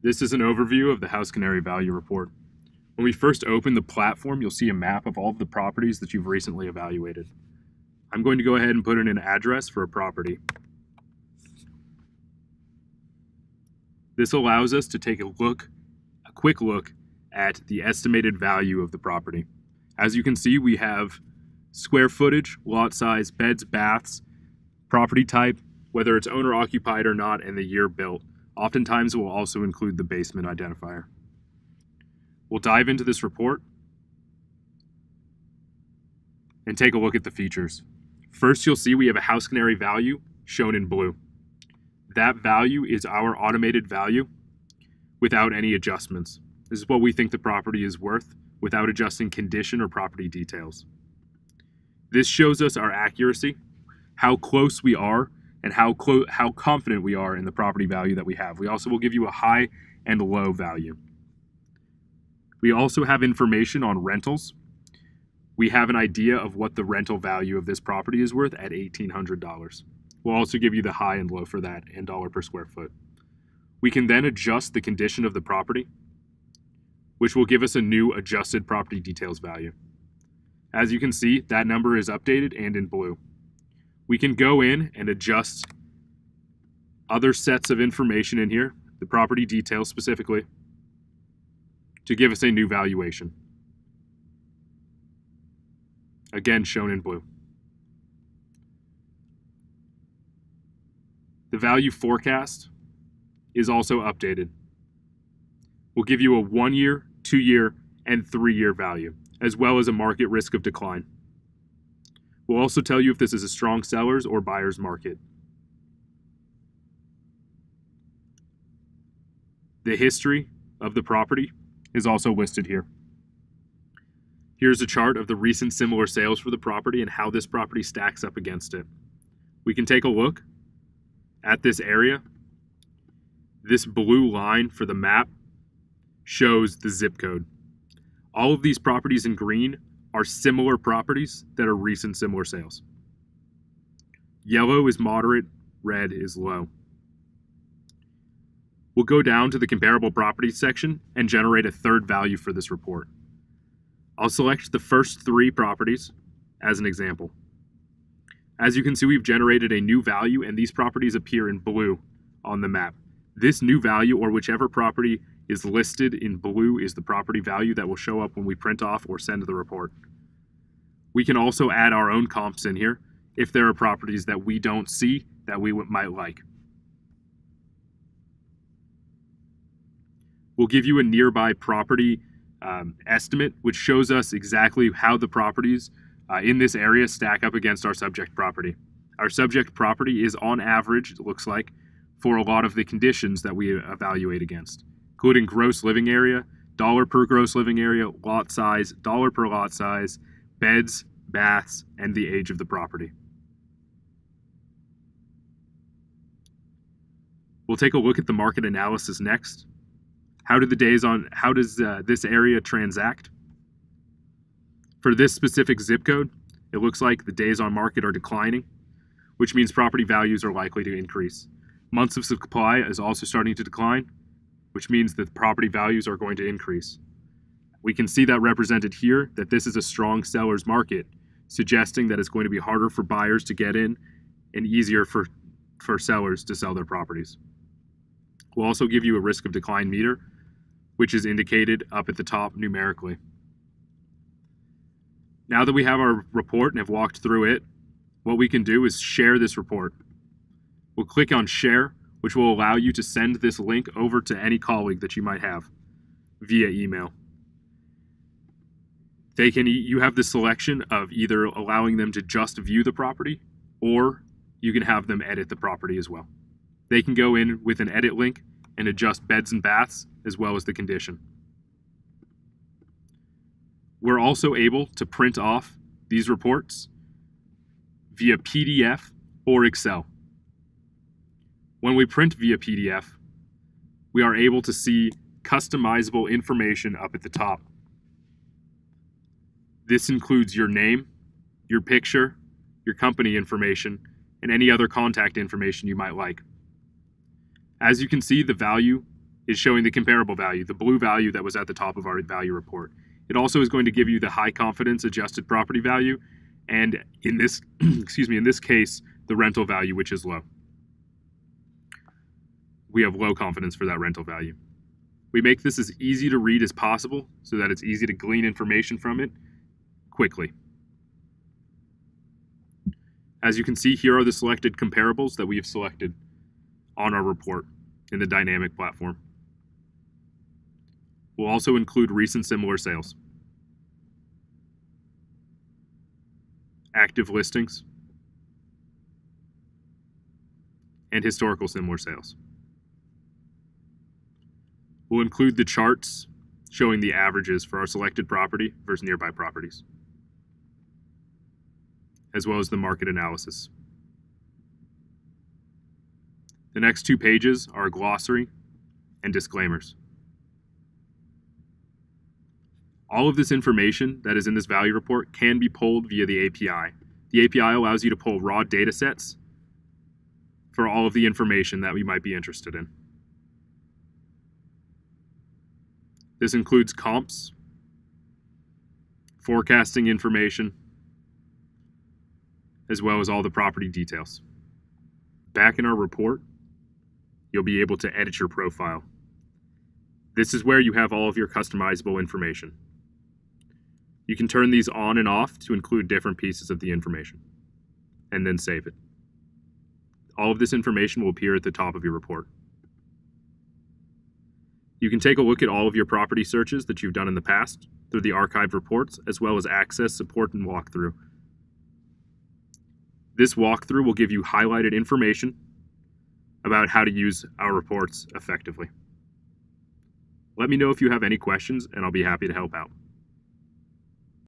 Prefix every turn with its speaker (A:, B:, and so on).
A: This is an overview of the House Canary Value Report. When we first open the platform, you'll see a map of all of the properties that you've recently evaluated. I'm going to go ahead and put in an address for a property. This allows us to take a quick look at the estimated value of the property. As you can see, we have square footage, lot size, beds, baths, property type, whether it's owner occupied or not, and the year built. Oftentimes, it will also include the basement identifier. We'll dive into this report and take a look at the features. First, you'll see we have a House Canary value shown in blue. That value is our automated value without any adjustments. This is what we think the property is worth without adjusting condition or property details. This shows us our accuracy, how close we are, and how confident we are in the property value that we have. We also will give you a high and low value. We also have information on rentals. We have an idea of what the rental value of this property is worth at $1,800. We'll also give you the high and low for that and dollar per square foot. We can then adjust the condition of the property, which will give us a new adjusted property details value. As you can see, that number is updated and in blue. We can go in and adjust other sets of information in here, the property details specifically, to give us a new valuation. Again, shown in blue. The value forecast is also updated. We'll give you a 1-year, 2-year, and 3-year value, as well as a market risk of decline. We'll also tell you if this is a strong seller's or buyer's market. The history of the property is also listed here. Here's a chart of the recent similar sales for the property and how this property stacks up against it. We can take a look at this area. This blue line for the map shows the zip code. All of these properties in green are similar properties that are recent similar sales. Yellow is moderate, red is low. We'll go down to the comparable properties section and generate a third value for this report. I'll select the first 3 properties as an example. As you can see, we've generated a new value and these properties appear in blue on the map. This new value, or whichever property is listed in blue, is the property value that will show up when we print off or send the report. We can also add our own comps in here if there are properties that we don't see that we might like. We'll give you a nearby property estimate, which shows us exactly how the properties in this area stack up against our subject property. Our subject property is on average, it looks like, for a lot of the conditions that we evaluate against, including gross living area, dollar per gross living area, lot size, dollar per lot size, beds, baths, and the age of the property. We'll take a look at the market analysis next. How does this area transact? For this specific zip code, it looks like the days on market are declining, which means property values are likely to increase. Months of supply is also starting to decline, which means that property values are going to increase. We can see that represented here, that this is a strong seller's market, suggesting that it's going to be harder for buyers to get in and easier for sellers to sell their properties. We'll also give you a risk of decline meter, which is indicated up at the top numerically. Now that we have our report and have walked through it, what we can do is share this report. We'll click on share, which will allow you to send this link over to any colleague that you might have via email. You have the selection of either allowing them to just view the property, or you can have them edit the property as well. They can go in with an edit link and adjust beds and baths as well as the condition. We're also able to print off these reports via PDF or Excel. When we print via PDF, we are able to see customizable information up at the top. This includes your name, your picture, your company information, and any other contact information you might like. As you can see, the value is showing the comparable value, the blue value that was at the top of our value report. It also is going to give you the high confidence adjusted property value, and in this, in this case, the rental value, which is low. We have low confidence for that rental value. We make this as easy to read as possible so that it's easy to glean information from it quickly. As you can see, here are the selected comparables that we have selected on our report in the dynamic platform. We'll also include recent similar sales, active listings, and historical similar sales. We'll include the charts showing the averages for our selected property versus nearby properties, as well as the market analysis. The next 2 pages are a glossary and disclaimers. All of this information that is in this value report can be pulled via the API. The API allows you to pull raw data sets for all of the information that we might be interested in. This includes comps, forecasting information, as well as all the property details. Back in our report, you'll be able to edit your profile. This is where you have all of your customizable information. You can turn these on and off to include different pieces of the information, and then save it. All of this information will appear at the top of your report. You can take a look at all of your property searches that you've done in the past through the archived reports, as well as access, support, and walkthrough. This walkthrough will give you highlighted information about how to use our reports effectively. Let me know if you have any questions, and I'll be happy to help out.